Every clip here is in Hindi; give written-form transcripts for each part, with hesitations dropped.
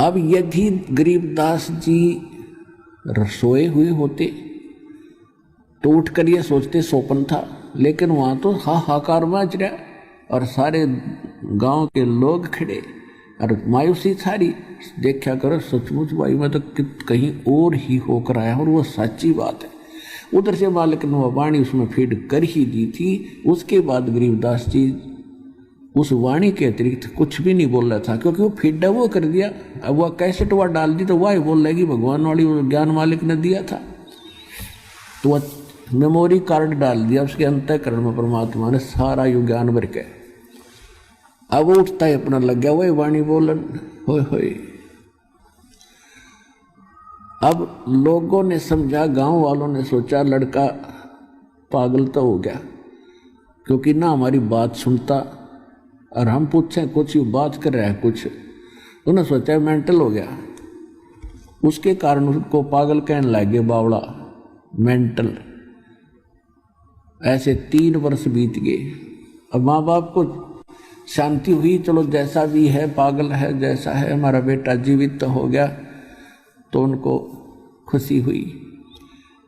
अब यदि गरीबदास जी सोए हुए होते तो उठकर ये सोचते सोपन था, लेकिन वहां तो हाहाकार मच रहा और सारे गांव के लोग खड़े और मायूसी सारी। देखा करो सचमुच भाई मैं तो कहीं और ही होकर आया और वो सच्ची बात है। उधर से मालिक ने वह वाणी उसमें फीड कर ही दी थी। उसके बाद गरीबदास जी उस वाणी के अतिरिक्त कुछ भी नहीं बोल रहा था, क्योंकि वो फीड वो कर दिया। अब वह कैसेट वह डाल दी तो वह बोल रहेगी भगवान वाली ज्ञान मालिक ने दिया था, तो वह मेमोरी कार्ड डाल दिया उसके अंतःकरण में। परमात्मा ने सारा यु ज्ञान भर के अब वो उठता है अपना लग गया वही वाणी बोलन होय होय। अब लोगों ने समझा, गांव वालों ने सोचा लड़का पागल तो हो गया, क्योंकि ना हमारी बात सुनता और हम पूछें कुछ यू बात कर रहा है कुछ, उन्होंने सोचा मेंटल हो गया। उसके कारण उसको पागल कहने लगे, बावड़ा मेंटल। ऐसे 3 वर्ष बीत गए। अब माँ बाप को शांति हुई, चलो जैसा भी है पागल है जैसा है, हमारा बेटा जीवित तो हो गया, तो उनको खुशी हुई।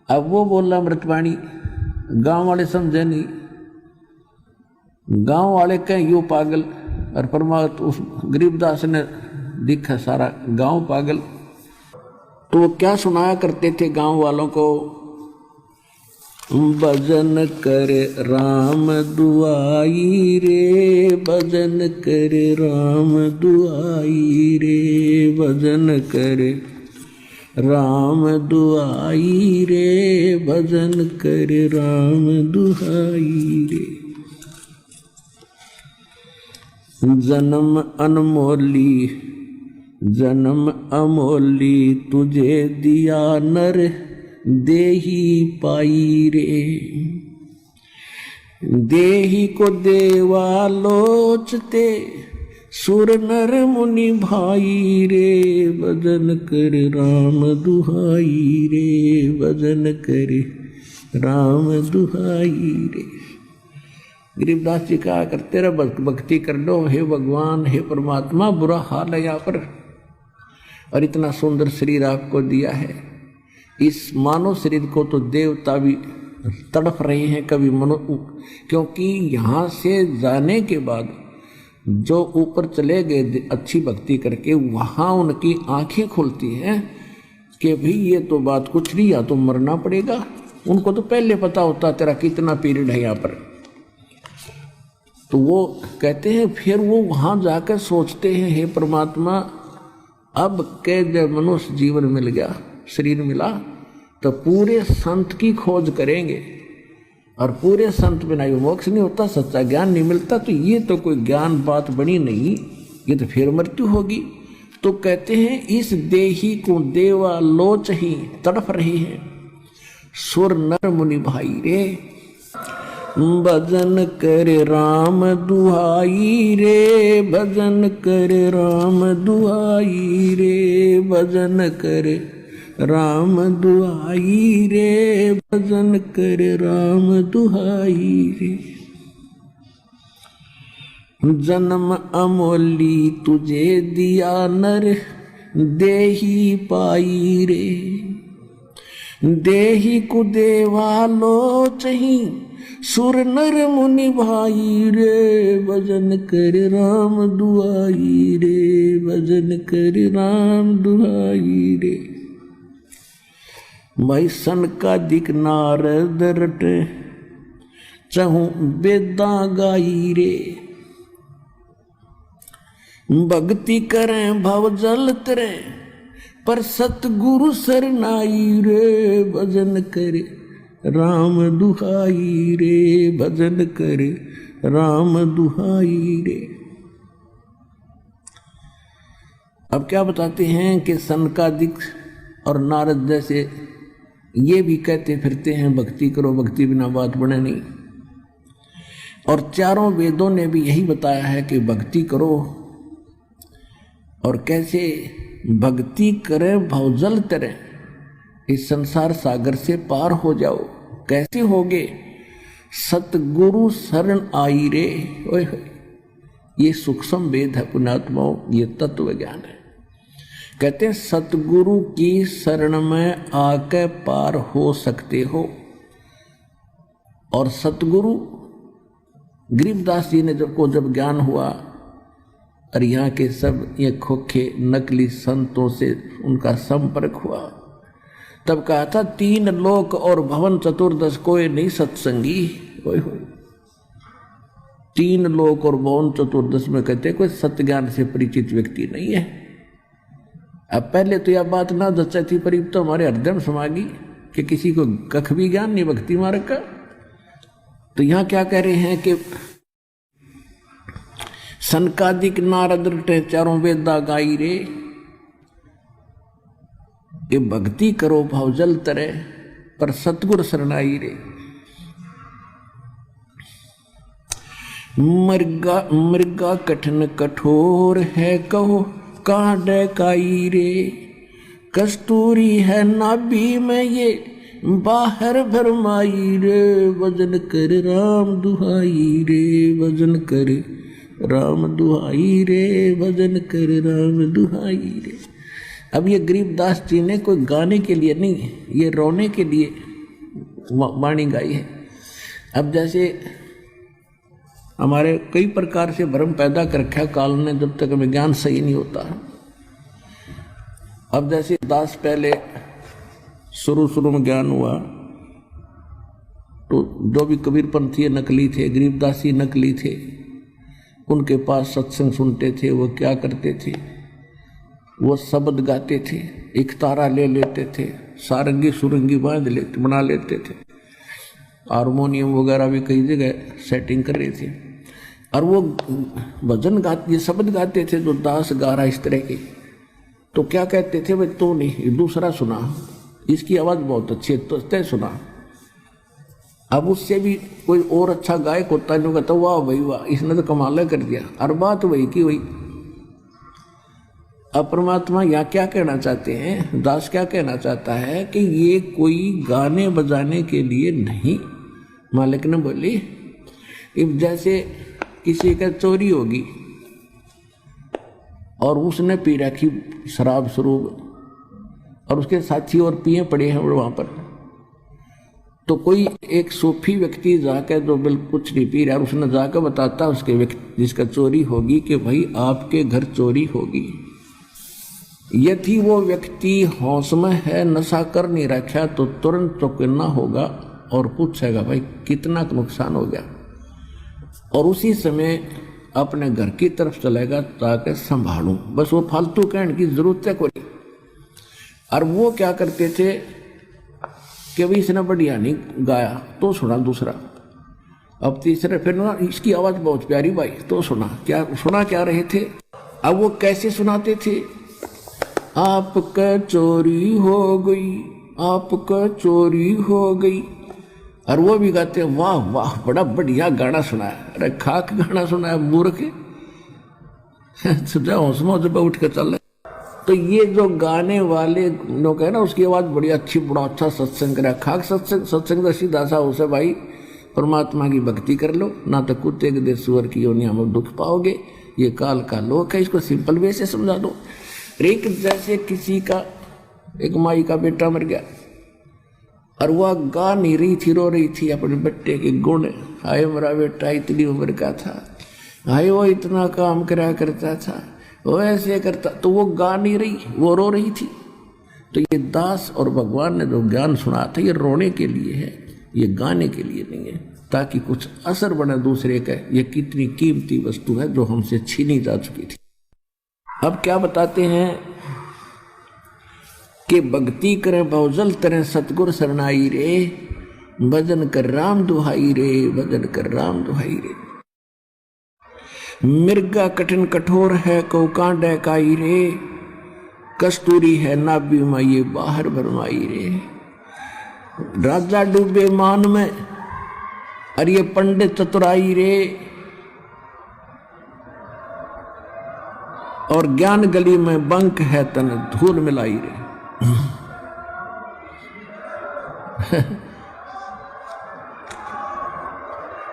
अब वो बोला अमृतवाणी, गांव वाले समझे नहीं, गांव वाले कहें यू पागल, और परमात्मा उस गरीबदास ने दिखा सारा गांव पागल। तो वो क्या सुनाया करते थे गांव वालों को, भजन करे राम दुआई रे, भजन करे राम दुआई रे, भजन करे राम दुआई रे, भजन करे राम दुआई रे। जन्म अनमोली जन्म अमोली, तुझे दिया नर देही पाई रे, देही को देवा लोचते, सुर नर मुनि भाई रे, भजन कर राम दुहाई रे, भजन कर राम दुहाई रे। गरीबदास जी कहा करते रहे भक्ति कर लो, हे भगवान हे परमात्मा, बुरा हाल है यहाँ पर और इतना सुंदर शरीर आपको दिया है। इस मानव शरीर को तो देवता भी तड़प रहे हैं कभी मनो, क्योंकि यहाँ से जाने के बाद जो ऊपर चले गए अच्छी भक्ति करके, वहाँ उनकी आंखें खुलती हैं कि भाई ये तो बात कुछ नहीं, या तो मरना पड़ेगा। उनको तो पहले पता होता तेरा कितना पीरियड है यहाँ पर। तो वो कहते हैं फिर वो वहाँ जाकर सोचते हैं, हे परमात्मा अब के जब मनुष्य जीवन मिल गया, शरीर मिला, तो पूरे संत की खोज करेंगे, और पूरे संत बिना ये मोक्ष नहीं होता, सच्चा ज्ञान नहीं मिलता। तो ये तो कोई ज्ञान बात बनी नहीं, ये तो फिर मृत्यु होगी। तो कहते हैं इस देही को देवा लोच ही तड़प रही है, सुर नर मुनि भाई रे, भजन करे राम दुहाई रे, भजन करे राम दुहाई रे, भजन करे राम दुहाई रे, भजन करे राम दुहाई रे। जन्म अमोली तुझे दिया नर देही पाई रे, देही को देवा लोचही, सुर नर मुनि भाई रे, भजन कर राम दुआई रे, भजन कर राम दुआई रे। भाई सन का दिक नारद रटे, चहु बेदा गाई रे, भक्ति करें भव जल तरे, पर सतगुरु सरनाई रे, भजन करे राम दुहाई रे, भजन करे राम दुहाई रे। अब क्या बताते हैं कि सनकादिक और नारद जैसे ये भी कहते फिरते हैं भक्ति करो, भक्ति बिना बात बने नहीं। और चारों वेदों ने भी यही बताया है कि भक्ति करो, और कैसे भक्ति करें भवजल तरें, इस संसार सागर से पार हो जाओ। कैसे होगे? सतगुरु शरण आई रे। ओए ये सूक्ष्म वेद है पुण्यात्माओं, ये तत्व ज्ञान है। कहते हैं सतगुरु की शरण में आके पार हो सकते हो। और सतगुरु गरीबदास जी ने जब ज्ञान हुआ और यहाँ के सब ये खोखे नकली संतों से उनका संपर्क हुआ, तब कहा था 3 लोक और भवन चतुर्दश कोई नहीं सत्संगी। ओए होए, 3 लोक और भवन चतुर्दश में कहते कोई सत्य ज्ञान से परिचित व्यक्ति नहीं है। अब पहले तो यह बात ना जच्चा थी, पर तो हमारे हृदय में समा गई कि किसी को कख भी ज्ञान नहीं भक्ति मार्ग का। तो यहां क्या कह रहे हैं कि सनकादिक नारद रटे चारों वेदा गाई रे, ये भक्ति करो भाव जल तरे पर सतगुर शरणाई रे। मृगा कठिन कठोर है कहो कांडे काई रे, कस्तूरी है नाभि में ये बाहर भरमाई रे, वजन कर राम दुहाई रे, वजन कर राम दुहाई रे, वजन कर राम दुहाई रे। अब ये गरीबदास जी ने कोई गाने के लिए नहीं, ये रोने के लिए वाणी गाई है। अब जैसे हमारे कई प्रकार से भ्रम पैदा कर रखा काल ने, जब तक हमें ज्ञान सही नहीं होता। अब जैसे दास पहले शुरू में ज्ञान हुआ तो जो भी कबीरपंथी नकली थे, गरीबदासी नकली थे, उनके पास सत्संग सुनते थे। वो क्या करते थे, वो शब्द गाते थे, एक तारा ले लेते थे, सारंगी सुरंगी बना लेते थे, हारमोनियम वगैरह भी कई जगह सेटिंग कर रहे थे, और वो भजन गाते, ये शब्द गाते थे जो दास गा रहा इस तरह के। तो क्या कहते थे, भाई तो नहीं दूसरा सुना, इसकी आवाज बहुत अच्छी है तो तय सुना। अब उससे भी कोई और अच्छा गायक होता है, जो कहता वाह भाई वाह, इसने तो कमाल कर दिया। और बात वही की वही। अब परमात्मा यहाँ क्या कहना चाहते हैं, दास क्या कहना चाहता है कि ये कोई गाने बजाने के लिए नहीं। मालिक ने बोली, अब जैसे किसी का चोरी होगी और उसने पी रखी शराब स्वरूप और उसके साथी और पिए पड़े हैं वहां पर, तो कोई एक सूफी व्यक्ति जाकर जो बिल्कुल कुछ नहीं पी रहा, और उसने जाकर बताता उसके व्यक्ति जिसका चोरी होगी कि भाई आपके घर चोरी होगी। यदि वो व्यक्ति होश में है, नशा कर नहीं रखा, तो तुरंत चौकन्ना होगा और पूछेगा भाई कितना नुकसान हो गया, और उसी समय अपने घर की तरफ चलेगा ताकि संभालूं। बस वो फालतू कहने की जरूरत है कोई। और वो क्या करते थे कि भाई इसने बढ़िया नहीं गाया तो सुना दूसरा, अब तीसरे फिर ना इसकी आवाज बहुत प्यारी भाई तो सुना क्या रहे थे। अब वो कैसे सुनाते थे, आपका चोरी हो गई, आपका चोरी हो गई, और वो भी गाते वाह वाह बड़ा बढ़िया गाना सुना है। अरे खाक गाना सुना है मूर्ख, हौसला जब उठ के चल रहे। तो ये जो गाने वाले लोग है ना, उसकी आवाज बड़ी अच्छी, बड़ा अच्छा सत्संग करे। खाक सत्संग तो सीधा सा उसे भाई परमात्मा की भक्ति कर लो, ना तो कुत्ते के दे सुअर की योनिया में दुख पाओगे। ये काल का लोक है, इसको सिंपल वे से समझा दो। एक जैसे किसी का एक माई का बेटा मर गया और वह गा नहीं रही थी, रो रही थी अपने बेटे के गुण। हाय मेरा बेटा इतनी उम्र का था, हाय वो इतना काम करा करता था, वो ऐसे करता, तो वो गा नहीं रही, वो रो रही थी। तो ये दास और भगवान ने जो ज्ञान सुना था, ये रोने के लिए है, ये गाने के लिए नहीं है, ताकि कुछ असर बने दूसरे का। ये कितनी कीमती वस्तु है जो हमसे छीनी जा चुकी थी। अब क्या बताते हैं कि भक्ति करें बहुजल तरह सतगुर शरणाई रे, भजन कर राम दुहाई रे, भजन कर राम दुहाई रे। मृगा कठिन कठोर है को कांडे काई रे, कस्तूरी है नाभि में ये बाहर भरमाई रे। राजा डूबे मान में और ये पंडित चतुराई रे, और ज्ञान गली में बंक है तन धूल मिलाई रे।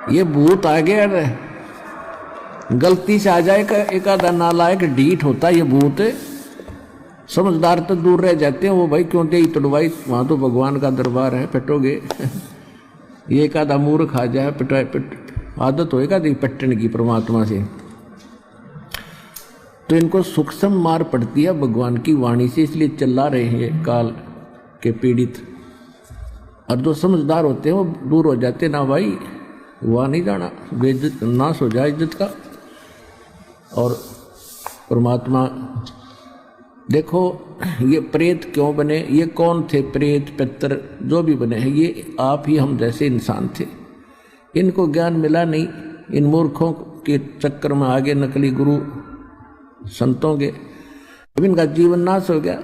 ये भूत आ गया रे, गलती से आ जाए एक आधा नालायक ढीठ होता ये भूत, समझदार तो दूर रह जाते हैं, वो भाई क्यों दे तोड़वाई, वहां तो भगवान का दरबार है, पिटोगे। ये एक आधा मूर्ख आ जाए आदत होएगा दी पट्टन की परमात्मा से, तो इनको सूक्ष्म मार पड़ती है भगवान की वाणी से, इसलिए चिल्ला रहे हैं काल के पीड़ित। और जो समझदार होते हैं वो दूर हो जाते, ना भाई वहाँ नहीं जाना, बेइज्जत नाश हो जाए इज्जत का। और परमात्मा देखो ये प्रेत क्यों बने, ये कौन थे प्रेत पितर जो भी बने हैं, ये आप ही हम जैसे इंसान थे। इनको ज्ञान मिला नहीं, इन मूर्खों के चक्कर में आगे नकली गुरु संतों के, अब इनका जीवन नाश हो गया।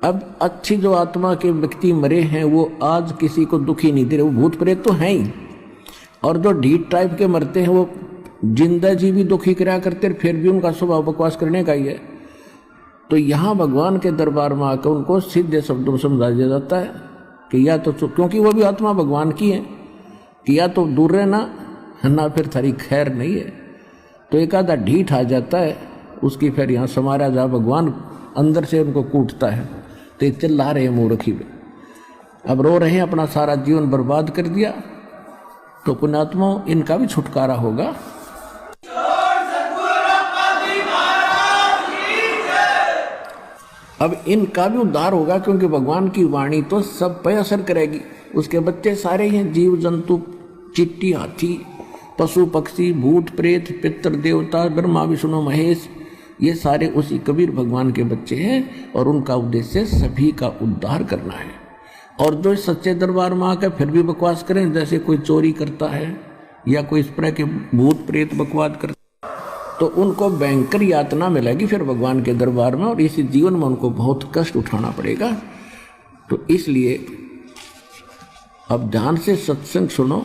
अब अच्छी जो आत्मा के व्यक्ति मरे हैं वो आज किसी को दुखी नहीं दे रहे, वो भूत प्रेत तो हैं ही, और जो ढीठ टाइप के मरते हैं वो जिंदा जी भी दुखी कराया करते, फिर भी उनका स्वभाव बकवास करने का ही है। तो यहाँ भगवान के दरबार में आकर उनको सीधे शब्दों में समझा दिया जाता है कि या तो, क्योंकि वो भी आत्मा भगवान की है, कि या तो दूर रहना ना फिर थारी खैर नहीं है। तो एक आधा ढीठ आ जाता है, उसकी फिर यहाँ समारा जा, भगवान अंदर से उनको कूटता है। तो ये चिल्ला रहे हैं मूर्खी में, अब रो रहे हैं, अपना सारा जीवन बर्बाद कर दिया। तो पुण्यात्मा इनका भी छुटकारा होगा। अब इनका भी उद्धार होगा, क्योंकि भगवान की वाणी तो सब पे असर करेगी। उसके बच्चे सारे हैं जीव जंतु, चिट्टी, हाथी, पशु पक्षी, भूत प्रेत, पितर देवता, ब्रह्मा विष्णु महेश, ये सारे उसी कबीर भगवान के बच्चे हैं। और उनका उद्देश्य सभी का उद्धार करना है। और जो सच्चे दरबार में आकर फिर भी बकवास करें, जैसे कोई चोरी करता है या कोई इस तरह के भूत प्रेत बकवास करता है, तो उनको भयंकर यातना मिलेगी फिर भगवान के दरबार में, और इसी जीवन में उनको बहुत कष्ट उठाना पड़ेगा। तो इसलिए अब ध्यान से सत्संग सुनो।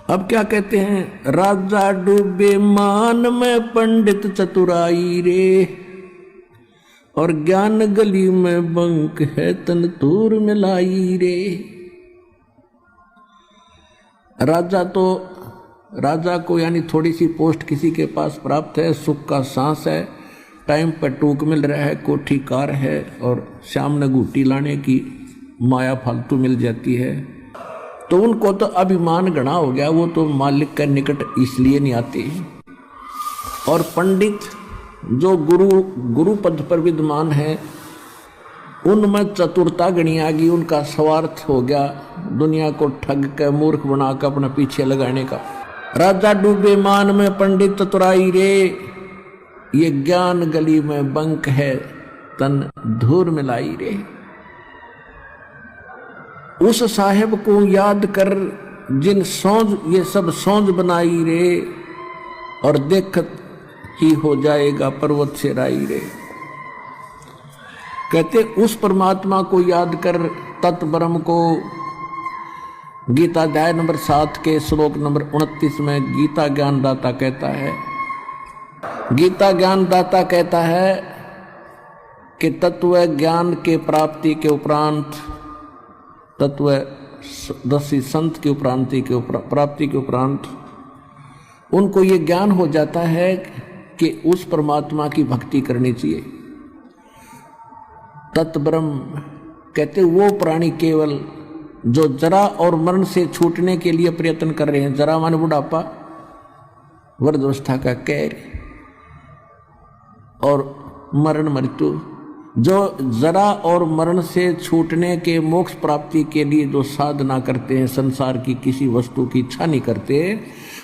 अब क्या कहते हैं, राजा डूबे मान में पंडित चतुराई रे, और ज्ञान गली में बंक है तन तूर मिलाई रे। राजा को यानी थोड़ी सी पोस्ट किसी के पास प्राप्त है, सुख का सांस है, टाइम पर टूक मिल रहा है, कोठी कार है, और शाम ने घूटी लाने की माया फालतू मिल जाती है, तो उनको तो अभिमान गणा हो गया, वो तो मालिक के निकट इसलिए नहीं आते। और पंडित जो गुरु पद पर विद्यमान है, उनमें चतुरता गणी आ गई, उनका स्वार्थ हो गया दुनिया को ठग कर मूर्ख बनाकर अपना पीछे लगाने का। राजा डूबे मान में पंडित चतुराई रे, ये ज्ञान गली में बंक है तन धूर मिलाई रे। उस साहेब को याद कर जिन सौंज ये सब सौंज बनाई रे, और देखत ही हो जाएगा पर्वत से राई रे। कहते उस परमात्मा को याद कर, तत् ब्रह्म को। गीता अध्याय नंबर 7 के श्लोक नंबर 29 में गीता ज्ञानदाता कहता है, गीता ज्ञानदाता कहता है कि तत्व ज्ञान के प्राप्ति के उपरांत, तत्व दसी संत की प्राप्ति के उपरांत उनको ये ज्ञान हो जाता है कि उस परमात्मा की भक्ति करनी चाहिए। तत्ब्रह्म कहते वो प्राणी केवल जो जरा और मरण से छूटने के लिए प्रयत्न कर रहे हैं। जरा मान बुढ़ापा, वृद्धावस्था का कैर, और मरण मृत्यु, जो जरा और मरण से छूटने के मोक्ष प्राप्ति के लिए जो साधना करते हैं, संसार की किसी वस्तु की इच्छा नहीं करते,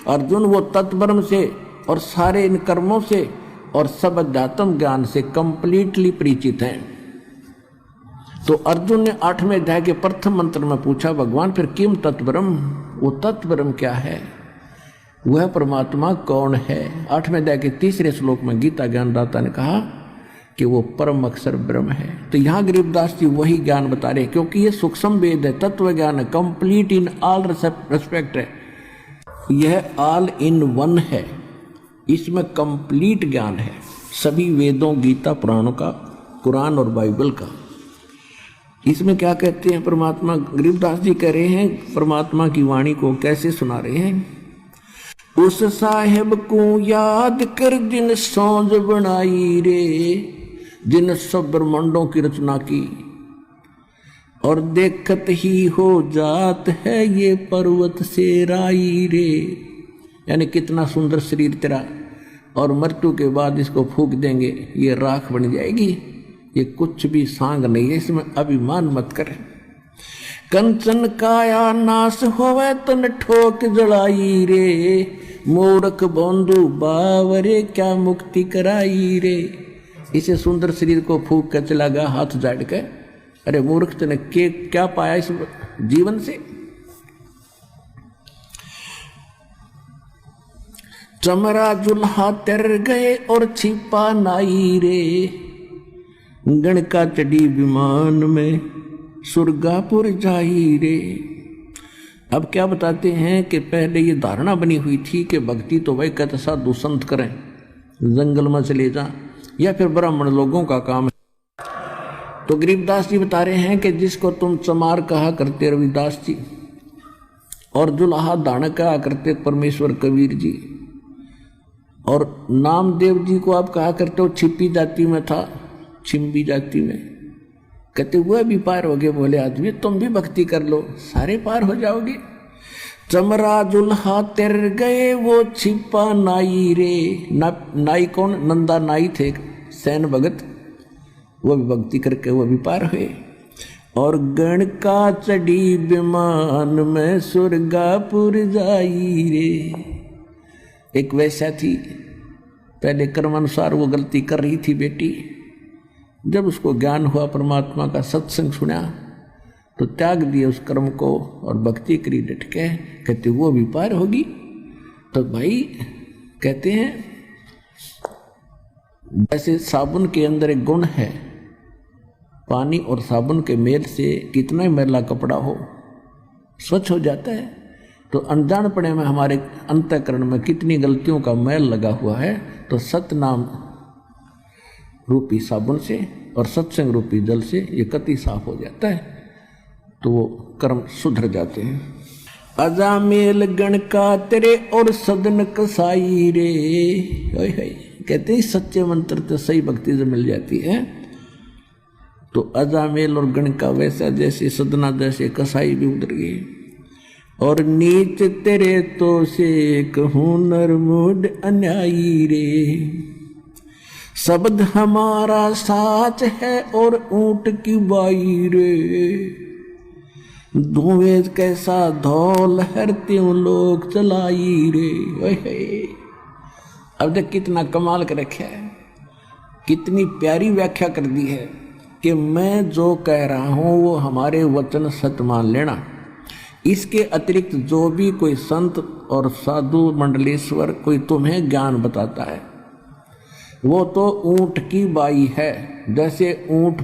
अर्जुन वो तत्ब्रह्म से और सारे इन कर्मों से और सब अध्यात्म ज्ञान से कंप्लीटली परिचित हैं। तो अर्जुन ने 8वें अध्याय के प्रथम मंत्र में पूछा, भगवान फिर किम तत्ब्रह्म, वो तत्ब्रह्म क्या है, वह परमात्मा कौन है। 8वें अध्याय के 3रे श्लोक में गीता ज्ञानदाता ने कहा कि वो परम अक्षर ब्रह्म है। तो यहाँ गरीबदास जी वही ज्ञान बता रहे, क्योंकि ये सूक्ष्म वेद है, तत्व ज्ञान है, कंप्लीट इन ऑल रेस्पेक्ट है, यह ऑल इन वन है, इसमें कंप्लीट ज्ञान है सभी वेदों, गीता, पुराणों का, कुरान और बाइबल का। इसमें क्या कहते हैं परमात्मा, गरीबदास जी कह रहे हैं परमात्मा की वाणी को कैसे सुना रहे हैं। उस साहेब को याद कर जिन सौंज बनाई रे, जिन सब ब्रह्मांडों की रचना की, और देखत ही हो जात है ये पर्वत से राई रे। यानी कितना सुंदर शरीर तेरा, और मृत्यु के बाद इसको फूंक देंगे, ये राख बन जाएगी। ये कुछ भी सांग नहीं है, इसमें अभिमान मत कर। कंचन काया नाश होवे तन ठोक जड़ाई रे, मूर्ख बंधु बावरे क्या मुक्ति कराई रे। इसे सुंदर शरीर को फूंक कर चला गया हाथ झाड़ के। अरे मूर्ख, तने क्या पाया इस जीवन से? चमरा जुल्हा तर गए और छिपा नाई रे, गणका चढ़ी विमान में सुरगापुर जाई रे। अब क्या बताते हैं कि पहले ये धारणा बनी हुई थी कि भक्ति तो वही कहते साधु संत करें, जंगल में चले जा, या फिर ब्राह्मण लोगों का काम है। तो गरीबदास जी बता रहे हैं कि जिसको तुम चमार कहा करते रविदास जी, और जुल्हा दान कहा करते परमेश्वर कबीर जी, और नामदेव जी को आप कहा करते हो छिपी जाति में था, छिम्बी जाति में, कहते हुए भी पार हो गए। बोले आदमी तुम भी भक्ति कर लो, सारे पार हो जाओगे। चमरा जुल्हा तर गए वो छिपा नाई रे। नाई कौन? नंदा नाई थे, सैन भगत, वो भी भक्ति करके वो भी पार हुए। और गण का चढ़ी विमान में सुरगापुर जाई रे। एक वैसा थी, पहले कर्मानुसार वो गलती कर रही थी बेटी, जब उसको ज्ञान हुआ परमात्मा का, सत्संग सुना, तो त्याग दिए उस कर्म को और भक्ति करी डट के। कहते वो भी पार होगी। तो भाई कहते हैं जैसे साबुन के अंदर एक गुण है, पानी और साबुन के मेल से कितना ही मैला कपड़ा हो स्वच्छ हो जाता है। तो अनजानपने में हमारे अंतःकरण में कितनी गलतियों का मैल लगा हुआ है, तो सतनाम रूपी साबुन से और सत्संग रूपी जल से ये कति साफ हो जाता है, तो वो कर्म सुधर जाते हैं। अजामेल गण का तेरे और सदन कसाई रे। कहते हैं सच्चे मंत्र तो सही भक्ति से मिल जाती है। तो अजामेल और गण का वैसा जैसे सदना जैसे कसाई भी उधर गई। और नीच तेरे तो से कहूँ नरमुड अन्यायी रे, शब्द हमारा साच है और ऊंट की बाई रे, धुएं कैसा धौल हर त्यों लोग चलाई रे। अब देख कितना कमाल कर रखा है, कितनी प्यारी व्याख्या कर दी है कि मैं जो कह रहा हूं वो हमारे वचन सत्य मान लेना। इसके अतिरिक्त जो भी कोई संत और साधु मंडलेश्वर कोई तुम्हें ज्ञान बताता है, वो तो ऊंट की बाई है। जैसे ऊंट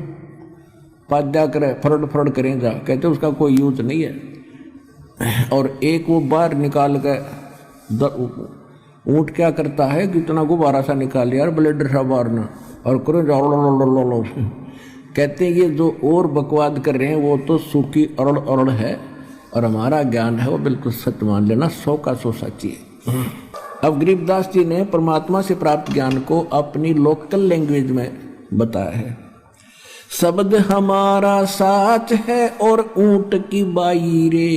पाद्या करे, फरड़ फरड़ करें जा, कहते उसका कोई यूज नहीं है। और एक वो बाहर निकाल के ऊंट क्या करता है, कितना गुब्बारा सा निकाल यार ब्लेडर सा बाहर ना, और करो जाओ। कहते हैं ये जो और बकवाद कर रहे हैं वो तो सूखी अरड़ अरड़ है, और हमारा ज्ञान है वो बिल्कुल सत्य मान लेना, 100 का 100 सच्ची है। अब गरीबदास जी ने परमात्मा से प्राप्त ज्ञान को अपनी लोकल लैंग्वेज में बताया है। शब्द हमारा साच है और ऊंट की बाई रे,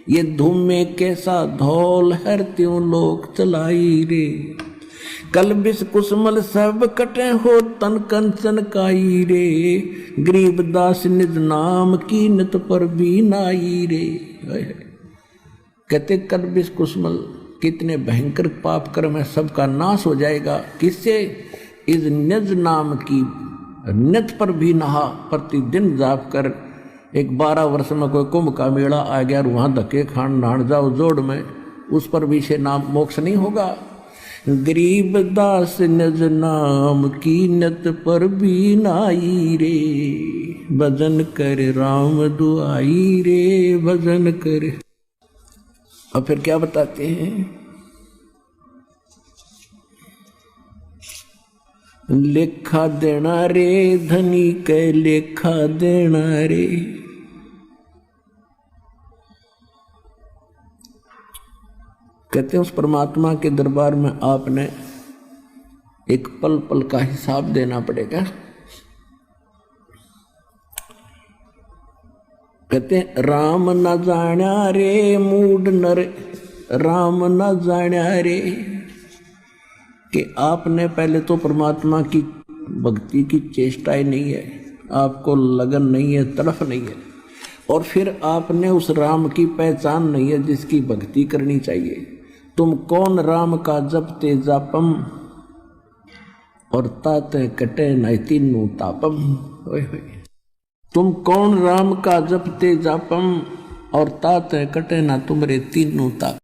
ये धूम में कैसा धौल हर त्यों लोग चलाई रे, कल बिस कुसमल सब कटे हो तन कंचन काई रे, गरीबदास निज नाम की नित पर भी नाई रे। कहते कल बिस कुसमल, कितने भयंकर पाप कर्म है, सबका नाश हो जाएगा। किससे? इस निज नाम की नित पर भी नहा, प्रतिदिन जाप कर। एक 12 वर्ष में कोई कुंभ का मेला आ गया और वहां धक्के खान नहान जाओ जोड़ में, उस पर भी से नाम मोक्ष नहीं होगा। गरीबदास निज नाम की नित पर भी नाई रे, भजन कर राम दुआई रे, भजन कर। और फिर क्या बताते हैं, लेखा देना रे धनी के लेखा देना रे। कहते हैं उस परमात्मा के दरबार में आपने एक पल पल का हिसाब देना पड़ेगा। कहते हैं राम न जाण्या रे मूड नर, राम न जाण्या रे, कि आपने पहले तो परमात्मा की भक्ति की चेष्टा ही नहीं है, आपको लगन नहीं है, तड़फ नहीं है, और फिर आपने उस राम की पहचान नहीं है जिसकी भक्ति करनी चाहिए। तुम कौन राम का जपते जापम, और ताते कटे न तीनों तापम। तुम कौन राम का जपते जापम, और ताते कटे ना तुम्हारे तीनों ताप।